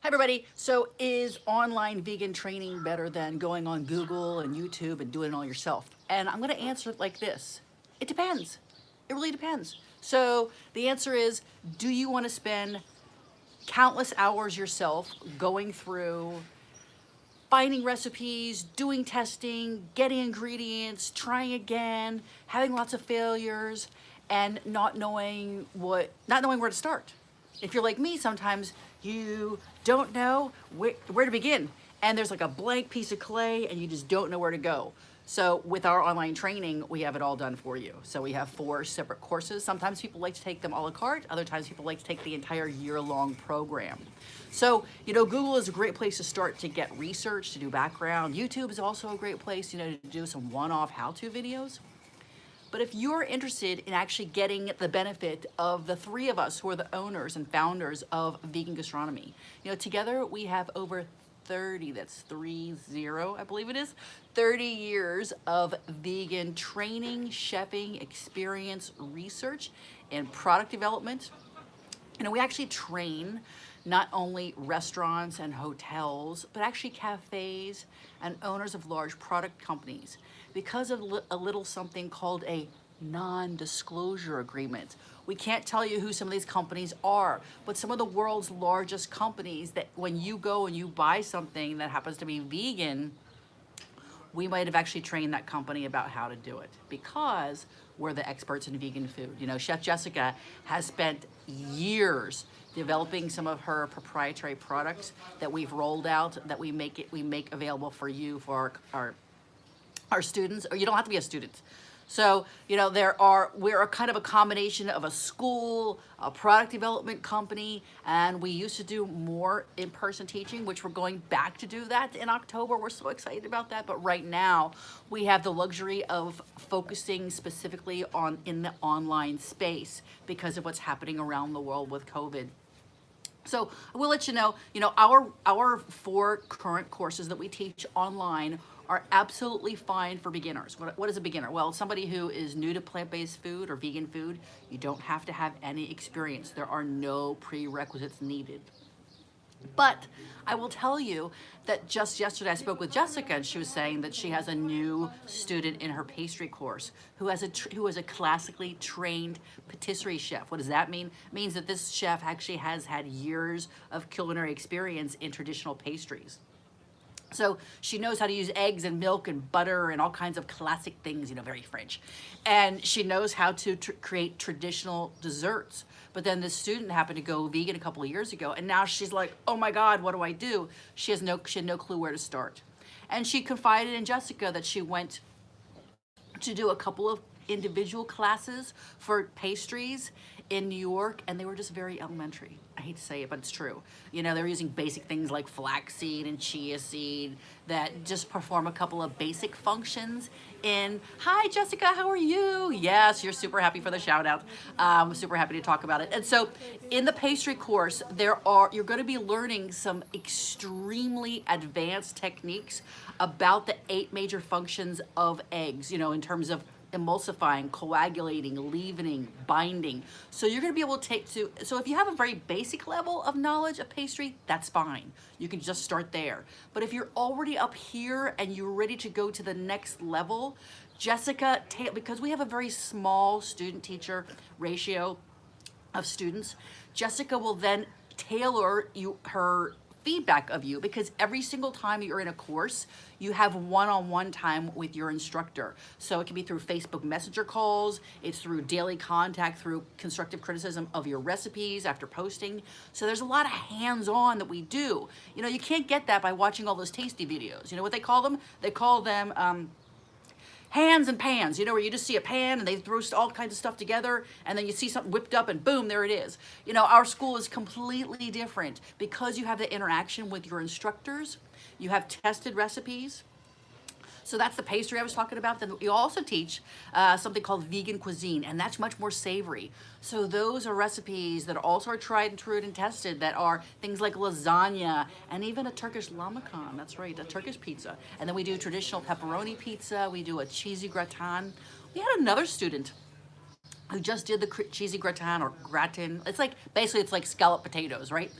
Hi everybody. So is online vegan training better than going on Google and YouTube and doing it all yourself? And I'm going to answer it like this. It depends. It really depends. So the answer is, do you want to spend countless hours yourself going through finding recipes, doing testing, getting ingredients, trying again, having lots of failures, and not knowing where to start? If you're like me, sometimes you don't know where to begin, and there's like a blank piece of clay and you just don't know where to go. So with our online training, we have it all done for you. So we have 4 separate courses. Sometimes people like to take them a la carte. Other times people like to take the entire year-long program. So, Google is a great place to start to get research, to do background. YouTube is also a great place, to do some one-off how-to videos. But if you're interested in actually getting the benefit of the 3 of us who are the owners and founders of vegan gastronomy, together we have over 30, that's 30, I believe it is, 30 years of vegan training, chefing, experience, research, and product development. We actually train not only restaurants and hotels, but actually cafes and owners of large product companies because of a little something called a non-disclosure agreement. We can't tell you who some of these companies are, but some of the world's largest companies that when you go and you buy something that happens to be vegan, we might have actually trained that company about how to do it because we're the experts in vegan food. Chef Jessica has spent years developing some of her proprietary products that we've rolled out, that we make available for you, for our students. Or you don't have to be a student. So, we're a kind of a combination of a school, a product development company, and we used to do more in-person teaching, which we're going back to do that in October. We're so excited about that. But right now, we have the luxury of focusing specifically in the online space because of what's happening around the world with COVID. So I will let you know, our 4 current courses that we teach online are absolutely fine for beginners. What is a beginner? Well, somebody who is new to plant-based food or vegan food. You don't have to have any experience. There are no prerequisites needed. But I will tell you that just yesterday I spoke with Jessica, and she was saying that she has a new student in her pastry course who is a classically trained patisserie chef. What does that mean? It means that this chef actually has had years of culinary experience in traditional pastries. So she knows how to use eggs and milk and butter and all kinds of classic things, very French. And she knows how to create traditional desserts. But then this student happened to go vegan a couple of years ago, and now she's like, oh my God, what do I do? She had no clue where to start. And she confided in Jessica that she went to do a couple of individual classes for pastries in New York, and they were just very elementary. I hate to say it, but it's true. They were using basic things like flaxseed and chia seed that just perform a couple of basic functions in, hi Jessica, how are you? Yes, you're super happy for the shout out. I'm super happy to talk about it. And so in the pastry course, you're going to be learning some extremely advanced techniques about the 8 major functions of eggs, in terms of emulsifying, coagulating, leavening, binding. So you're going to be able to so if you have a very basic level of knowledge of pastry, that's fine. You can just start there. But if you're already up here and you're ready to go to the next level, Jessica, because we have a very small student-teacher ratio of students, Jessica will then tailor her feedback of you, because every single time you're in a course, you have one-on-one time with your instructor. So it can be through Facebook Messenger calls, it's through daily contact, through constructive criticism of your recipes after posting. So there's a lot of hands-on that we do. You can't get that by watching all those tasty videos. You know what they call them? They call them hands and pans, where you just see a pan and they throw all kinds of stuff together, and then you see something whipped up and boom, there it is. Our school is completely different because you have the interaction with your instructors. You have tested recipes. So that's the pastry I was talking about. Then we also teach something called vegan cuisine, and that's much more savory. So those are recipes that also are tried and true and tested, that are things like lasagna and even a Turkish lahmacun. That's right, a Turkish pizza. And then we do traditional pepperoni pizza. We do a cheesy gratin. We had another student who just did the cheesy gratin or gratin. It's like, basically it's like scalloped potatoes, right?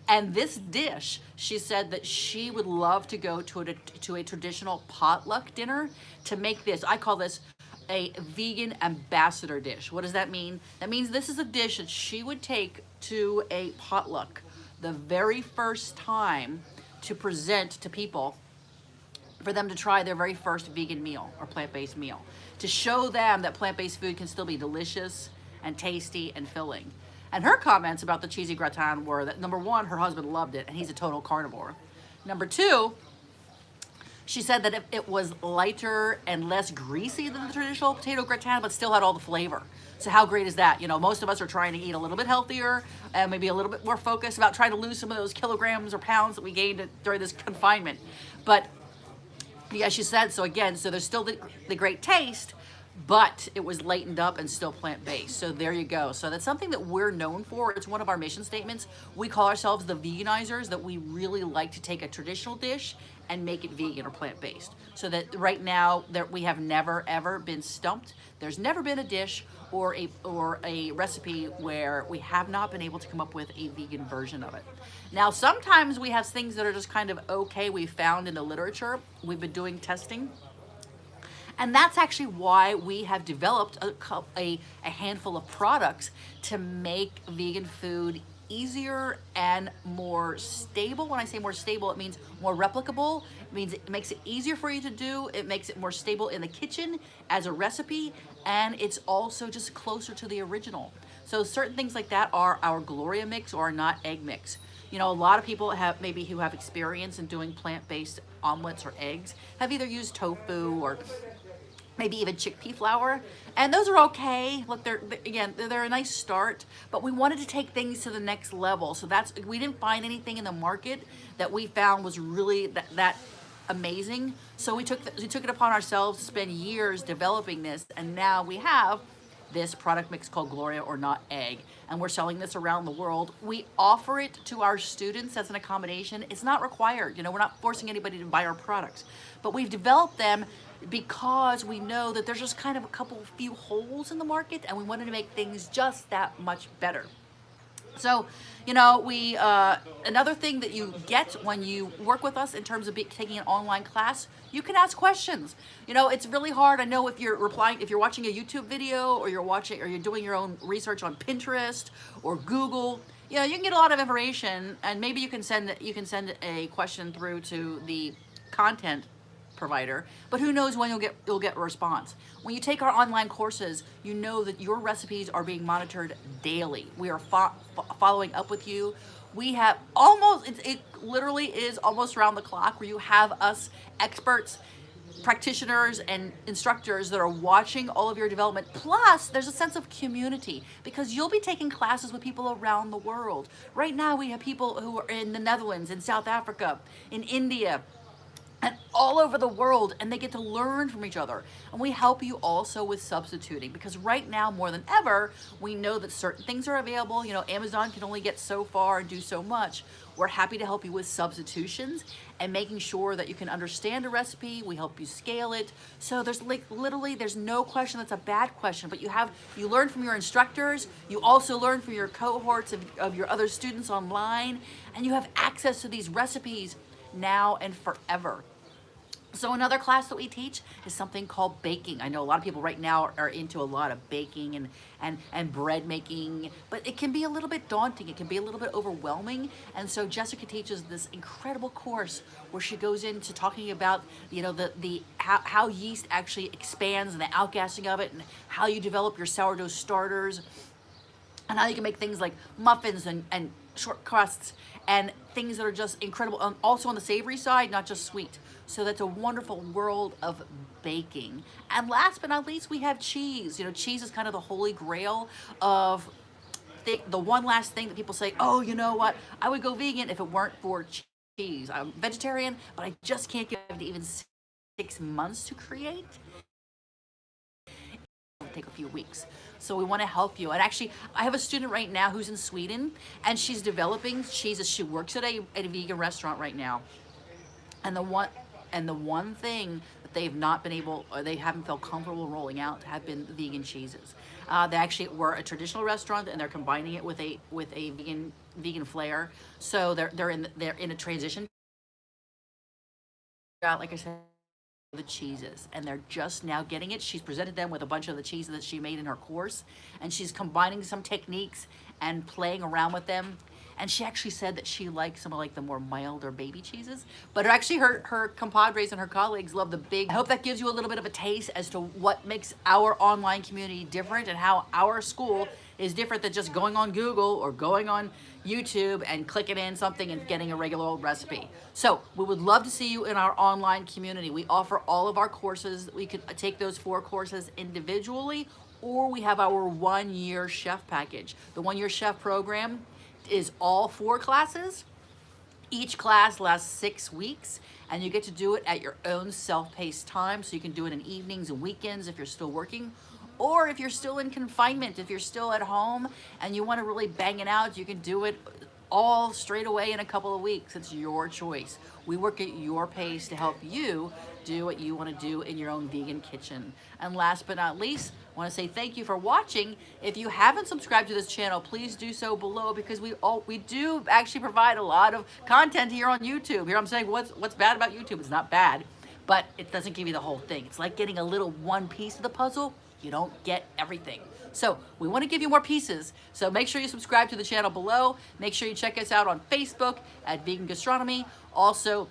And this dish, she said that she would love to go to a traditional potluck dinner to make this. I call this a vegan ambassador dish. What does that mean? That means this is a dish that she would take to a potluck the very first time to present to people, for them to try their very first vegan meal or plant-based meal, to show them that plant-based food can still be delicious and tasty and filling. And her comments about the cheesy gratin were that, number one, her husband loved it, and he's a total carnivore. Number two, she said that it was lighter and less greasy than the traditional potato gratin, but still had all the flavor. So how great is that? You know, most of us are trying to eat a little bit healthier and maybe a little bit more focused about trying to lose some of those kilograms or pounds that we gained during this confinement. But yeah, she said, so again, so there's still the great taste, but it was lightened up and still plant-based. So there you go. So that's something that we're known for. It's one of our mission statements. We call ourselves the veganizers, that we really like to take a traditional dish and make it vegan or plant-based. So that right now that we have never ever been stumped. There's never been a dish or a recipe where we have not been able to come up with a vegan version of it. Now, sometimes we have things that are just kind of okay, we found in the literature. We've been doing testing. And that's actually why we have developed a handful of products to make vegan food easier and more stable. When I say more stable, it means more replicable. It means it makes it easier for you to do. It makes it more stable in the kitchen as a recipe. And it's also just closer to the original. So certain things like that are our Gloria mix or not egg mix. You know, a lot of people who have experience in doing plant-based omelets or eggs have either used tofu or maybe even chickpea flour, and those are okay. Look, they're a nice start, but we wanted to take things to the next level. So we didn't find anything in the market that we found was really that amazing. So we took it upon ourselves to spend years developing this, and now we have this product mix called Gloria or Not Egg, and we're selling this around the world. We offer it to our students as an accommodation. It's not required. You know, we're not forcing anybody to buy our products, but we've developed them because we know that there's just kind of a few holes in the market, and we wanted to make things just that much better. So, you know, another thing that you get when you work with us in terms of taking an online class, you can ask questions. You know, it's really hard. I know if you're watching a YouTube video, or you're doing your own research on Pinterest or Google, you know, you can get a lot of information, and maybe you can send a question through to the content provider, but who knows when you'll get a response. When you take our online courses, you know that your recipes are being monitored daily. We are following up with you. We have it literally is almost around the clock, where you have us experts, practitioners, and instructors that are watching all of your development. Plus, there's a sense of community, because you'll be taking classes with people around the world. Right now, we have people who are in the Netherlands, in South Africa, in India, and all over the world, and they get to learn from each other. And we help you also with substituting, because right now more than ever, we know that certain things are available. You know, Amazon can only get so far and do so much. We're happy to help you with substitutions and making sure that you can understand a recipe. We help you scale it. So there's literally no question that's a bad question, but you learn from your instructors. You also learn from your cohorts of your other students online, and you have access to these recipes now and forever. So another class that we teach is something called baking. I know a lot of people right now are into a lot of baking and bread making, but it can be a little bit daunting. It can be a little bit overwhelming. And so Jessica teaches this incredible course where she goes into talking about, you know, how yeast actually expands and the outgassing of it, and how you develop your sourdough starters, and how you can make things like muffins and short crusts and things that are just incredible. Also on the savory side, not just sweet. So that's a wonderful world of baking. And last but not least, we have cheese. You know, cheese is kind of the holy grail of the one last thing that people say, oh, you know what? I would go vegan if it weren't for cheese. I'm vegetarian, but I just can't get to even 6 months to create. It'll take a few weeks. So we want to help you. And actually, I have a student right now who's in Sweden, and she's developing cheeses. She works at a vegan restaurant right now. And the one thing that they've not been able, or they haven't felt comfortable rolling out, have been vegan cheeses. They actually were a traditional restaurant, and they're combining it with a vegan flair. So they're in a transition. Like I said, the cheeses, and they're just now getting it. She's presented them with a bunch of the cheeses that she made in her course, and she's combining some techniques and playing around with them. And she actually said that she likes some of like the more milder baby cheeses, but actually her compadres and her colleagues love the big. I hope that gives you a little bit of a taste as to what makes our online community different and how our school is different than just going on Google or going on YouTube and clicking in something and getting a regular old recipe. So we would love to see you in our online community. We offer all of our courses. We could take those 4 courses individually, or we have our 1-year chef package. The 1-year chef program is all 4 classes. Each class lasts 6 weeks, and you get to do it at your own self-paced time. So you can do it in evenings and weekends if you're still working, or if you're still in confinement, if you're still at home and you want to really bang it out, you can do it all straight away in a couple of weeks. It's your choice. We work at your pace to help you do what you want to do in your own vegan kitchen. And last but not least, I want to say thank you for watching. If you haven't subscribed to this channel, please do so below, because we do actually provide a lot of content here on YouTube. Here I'm saying what's bad about YouTube. It's not bad, but it doesn't give you the whole thing. It's like getting a little one piece of the puzzle. You don't get everything. So we want to give you more pieces. So make sure you subscribe to the channel below. Make sure you check us out on Facebook at Vegan Gastronomy. Also,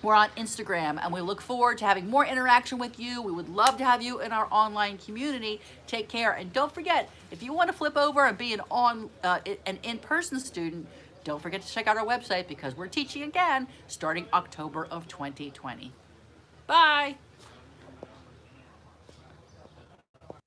we're on Instagram, and we look forward to having more interaction with you. We would love to have you in our online community. Take care, and don't forget, if you want to flip over and be an in-person student, don't forget to check out our website, because we're teaching again starting October of 2020. Bye.